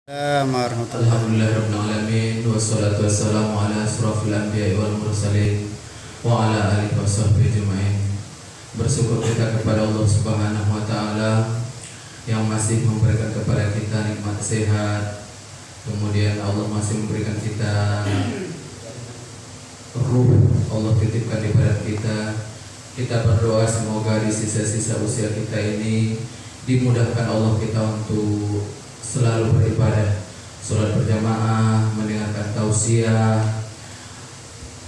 Warahmatullahi. Alhamdulillahirrahmanirrahim. Wassalatu wassalamu ala asrafil anbiya wal mursalin wa ala alihi washabbihi ajma'in. Bersyukur kita kepada Allah Subhanahu wa taala yang masih memberikan kepada kita nikmat sehat. Kemudian Allah masih memberikan kita ruh, Allah titipkan di badan kita. Kita berdoa semoga di sisa-sisa usia kita ini dimudahkan Allah kita untuk selalu beribadah, sholat berjamaah, mendengarkan tausiah.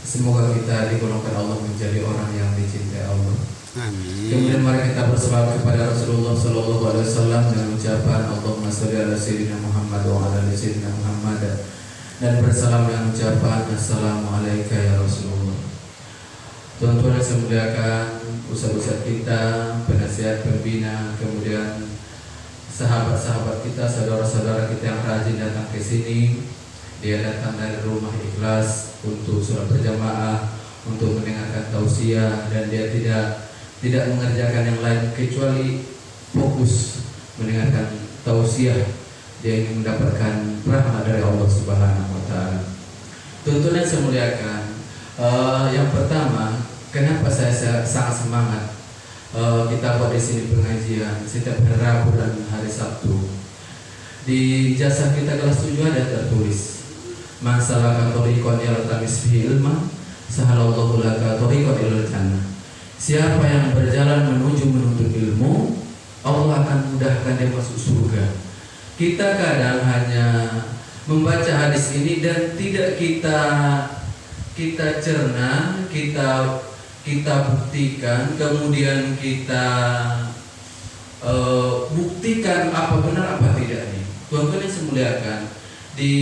Semoga kita digolongkan Allah menjadi orang yang dicintai Allah. Amin. Kemudian mari kita berselawat kepada Rasulullah Sallallahu Alaihi Wasallam dengan ucapan Allahumma sholli ala sayyidina Muhammad wa ala ali sayyidina Muhammad, dan bersalam dengan ucapan Assalamualaikum ya Rasulullah. Tuan-tuan yang saya muliakan, ustaz-ustaz kita, penasihat, pembina, kemudian sahabat-sahabat kita, saudara-saudara kita yang rajin datang ke sini. Dia datang dari rumah ikhlas untuk sholat berjamaah, untuk mendengarkan tausiah, dan dia tidak mengerjakan yang lain kecuali fokus mendengarkan tausiah. Dia ingin mendapatkan rahmat dari Allah Subhanahu wa taala. Tuan-tuan yang saya muliakan, yang pertama, kenapa saya sangat semangat kita buat di sini pengajian setiap hari Rabu dan hari Sabtu. Di jasa kita kelas 7 ada tertulis, man salaka thariqan yaltamis fihi ilma sahalallahu laka thariqan ilal jannah. Siapa yang berjalan menuntut ilmu, Allah akan mudahkan dia masuk surga. Kita kadang hanya membaca hadis ini dan tidak kita cerna, kita buktikan, kemudian kita buktikan apa benar apa tidak nih. Tuan-tuan yang saya muliakan, di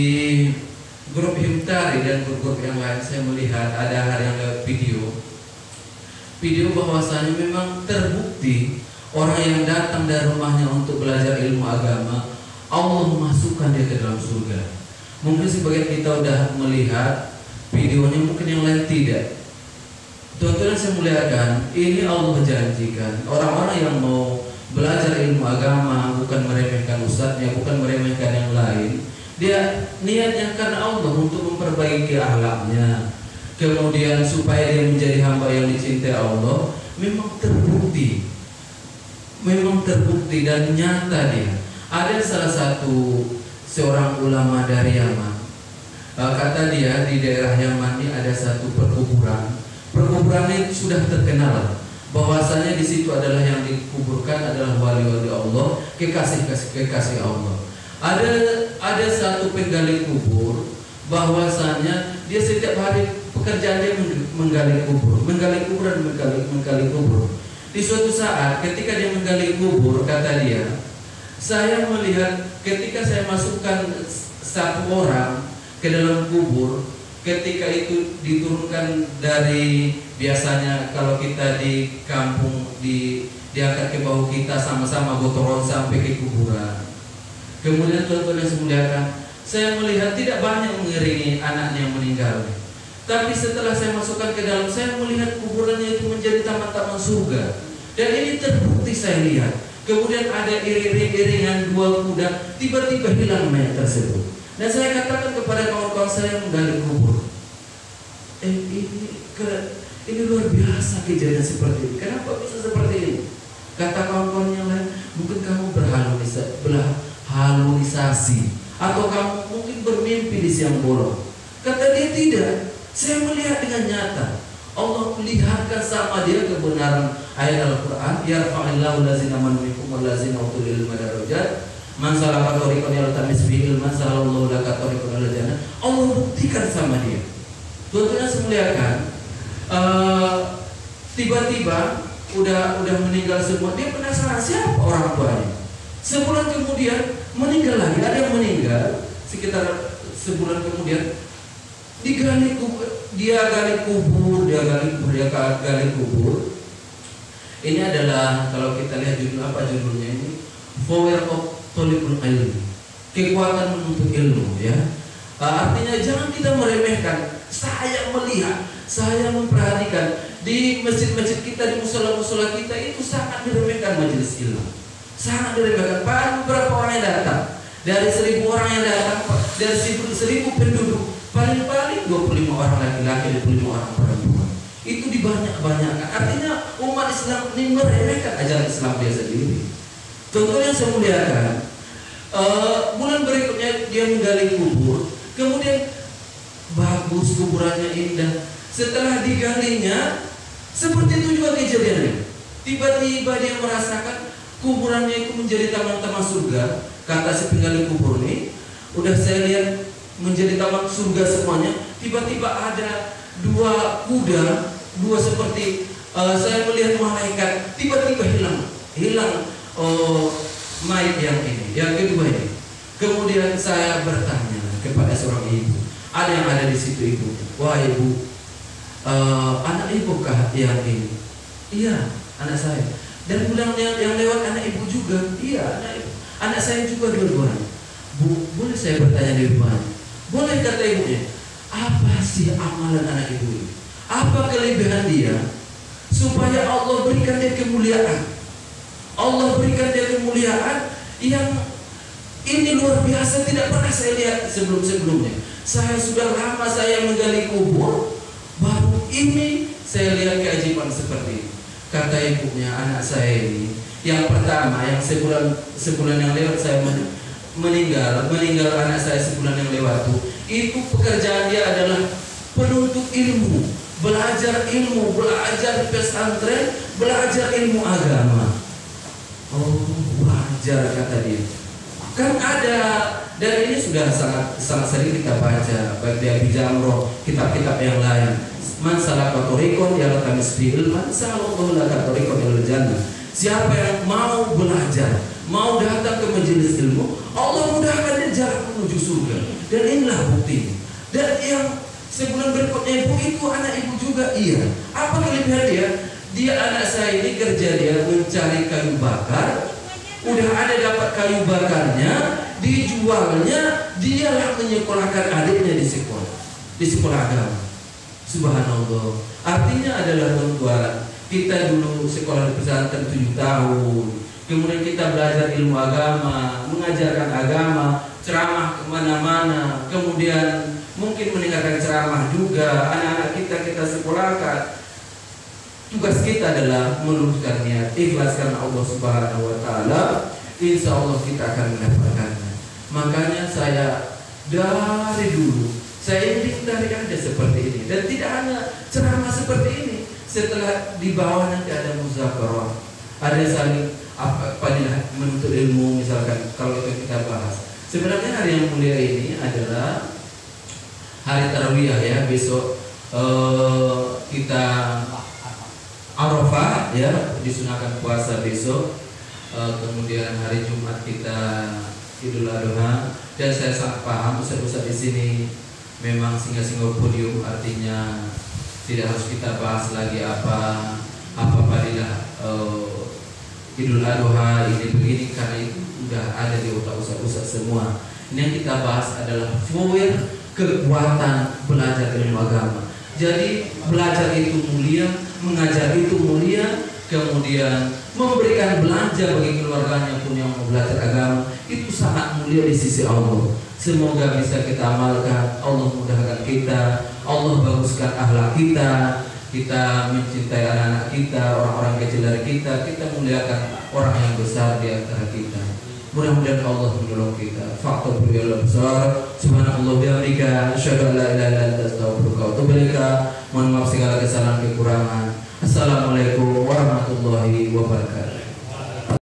grup Himtari dan grup yang lain saya melihat ada hari yang video bahwasanya memang terbukti orang yang datang dari rumahnya untuk belajar ilmu agama, Allah memasukkan dia ke dalam surga. Mungkin sebagian kita udah melihat videonya, mungkin yang lain tidak. Tuan-tuan yang saya muliakan, ini Allah janjikan orang-orang yang mau belajar ilmu agama, bukan meremehkan ustadznya, bukan meremehkan yang lain. Dia niatnya karena Allah untuk memperbaiki akhlaknya, kemudian supaya dia menjadi hamba yang dicintai Allah. Memang terbukti dan nyata dia. Ada salah satu seorang ulama dari Yaman, kata dia di daerah Yaman ini ada satu perkuburan. Perkuburan itu sudah terkenal bahwasanya di situ adalah yang dikuburkan adalah wali-wali Allah, kekasih Allah. Ada satu penggali kubur bahwasanya dia setiap hari pekerjaan dia menggali kubur dan menggali kubur. Di suatu saat ketika dia menggali kubur, kata dia, saya melihat ketika saya masukkan satu orang ke dalam kubur, ketika itu diturunkan dari, biasanya kalau kita di kampung diangkat ke bahu kita sama-sama gotong sampai ke kuburan. Kemudian tuan-tuan yang semuliakan, saya melihat tidak banyak mengiringi anaknya yang meninggal. Tapi setelah saya masukkan ke dalam, saya melihat kuburannya itu menjadi taman-taman surga. Dan ini terbukti saya lihat. Kemudian ada iring-iringan dua kuda, tiba-tiba hilang mayat tersebut. Dan saya katakan kepada kawan-kawan saya yang menggali kubur, ini luar biasa kejadian seperti ini. Kenapa bisa seperti ini? Kata kawan-kawan yang lain, mungkin kamu berhalusinasi, atau kamu mungkin bermimpi di siang bolong. Kata dia, tidak. Saya melihat dengan nyata. Allah melihatkan sama dia kebenaran ayat Al-Quran, yarfa'illahu allazina amanu minkum wallazina utul ilma darajat. Man salaka thariqan yaltamis bihi ilman sahalallahu laka thariqan ilal jannah. Allah buktikan sama dia. Tuan-tuan yang semuliakan, tiba-tiba udah meninggal semua. Dia penasaran siapa orang tuanya. Sebulan kemudian meninggal lagi. Ada yang meninggal sekitar sebulan kemudian. Dia gali kubur. Ini adalah, kalau kita lihat judul, apa judulnya ini? Power of Tolibul Ilmi, kekuatan menuntut ilmu, ya. Artinya jangan kita meremehkan. Saya melihat, saya memperhatikan di masjid-masjid kita, di musola-musola kita itu sangat diremehkan majelis ilmu. Sangat diremehkan. Padahal beberapa orang yang datang, dari 1000 orang yang dari 1.000 penduduk paling-paling 25 orang laki-laki, 25 orang perempuan. Itu dibanyak-banyakan. Artinya umat Islam ini meremehkan ajaran Islam dia sendiri. Contoh yang saya muliakan, bulan berikutnya dia menggali kubur, kemudian bagus kuburannya, indah. Setelah digalinya, seperti itu juga kejadiannya. Tiba-tiba dia merasakan kuburannya itu menjadi taman-taman surga. Kata si penggali kubur ini, udah saya lihat menjadi taman surga semuanya. Tiba-tiba ada 2 kuda, 2 seperti saya melihat malaikat. Tiba-tiba hilang mayat yang ini, yang kedua ini. Kemudian saya bertanya kepada seorang ibu, ada yang ada di situ ibu. Wah ibu, anak ibu kah yang ini? Iya, anak saya. Dan bilang yang lewat anak ibu juga. Iya, anak ibu. Anak saya juga dua-duanya. Bu, boleh saya bertanya di rumah? Boleh, kata ibunya. Apa sih amalan anak ibu ini? Apa kelebihan dia supaya Allah berikan dia kemuliaan? Allah berikan dia kemuliaan yang ini luar biasa, tidak pernah saya lihat sebelum-sebelumnya. Saya sudah lama saya menggali kubur, baru ini saya lihat keajaiban seperti ini. Kata ibunya, anak saya ini yang pertama, yang sebulan yang lewat saya meninggal anak saya sebulan yang lewat itu pekerjaan dia adalah penuntut ilmu, belajar pesantren, belajar ilmu agama. Oh, wajar kata dia. Kan ada, dan ini sudah sangat sering kita baca baik di Abi Jamroh, kitab-kitab yang lain. Man salaka tariqan yaltamis fihi ilman salallahu laka tariqan ilal jannah. Siapa yang mau belajar, mau datang ke majelis ilmu, Allah mudahkan dia jalan menuju surga. Dan inilah bukti. Dan yang sebulan berikutnya ibu itu anak ibu juga. Iya. Apa kelebihan dia? Dia anak saya ini kerja dia mencari kayu bakar. Udah ada dapat kayu bakarnya, dijualnya, dialah menyekolahkan adiknya di sekolah agama. Subhanallah. Artinya adalah tuan-tuan, kita dulu sekolah di pesantren 7 tahun, kemudian kita belajar ilmu agama, mengajarkan agama, ceramah kemana-mana, kemudian mungkin meninggalkan ceramah juga, anak-anak kita sekolahkan. Tugas kita adalah meluruskan niat, ikhlas karena Allah Subhanahu wa Ta'ala. Insya Allah kita akan mendapatkannya. Makanya saya dari dulu saya ingin dari ada seperti ini, dan tidak hanya ceramah seperti ini. Setelah di bawah nanti ada muzakarah, ada saling apabila menuntut ilmu, misalkan kalau itu kita bahas. Sebenarnya hari yang mulia ini adalah hari Tarawiyah ya. Besok kita Arafah ya, disunahkan puasa besok. Kemudian hari Jumat kita Idul Adha. Dan saya sangat paham ustaz-ustaz di sini memang singgah-singgah podium, artinya tidak harus kita bahas lagi apa fadilah Idul Adha ini begini, karena itu sudah ada di otak ustaz-ustaz semua. Ini yang kita bahas adalah power kekuatan belajar ilmu agama. Jadi belajar itu mulia, mengajar itu mulia, kemudian memberikan belanja bagi keluarganya pun yang mau belajar agama itu sangat mulia di sisi Allah. Semoga bisa kita amalkan. Allah mudahkan kita, Allah baguskan akhlak kita, kita mencintai anak-anak kita, orang-orang kecil dari kita muliakan orang yang besar di antara kita. Mudah-mudahan Allah menolong kita. Fa'tu bil absar. Subhanallah bihamdika, asyhadu an la ilaha illa anta, astaghfiruka wa atubu ilaik. Mohon maaf segala kesalahan kekurangan. Assalamualaikum warahmatullahi wabarakatuh.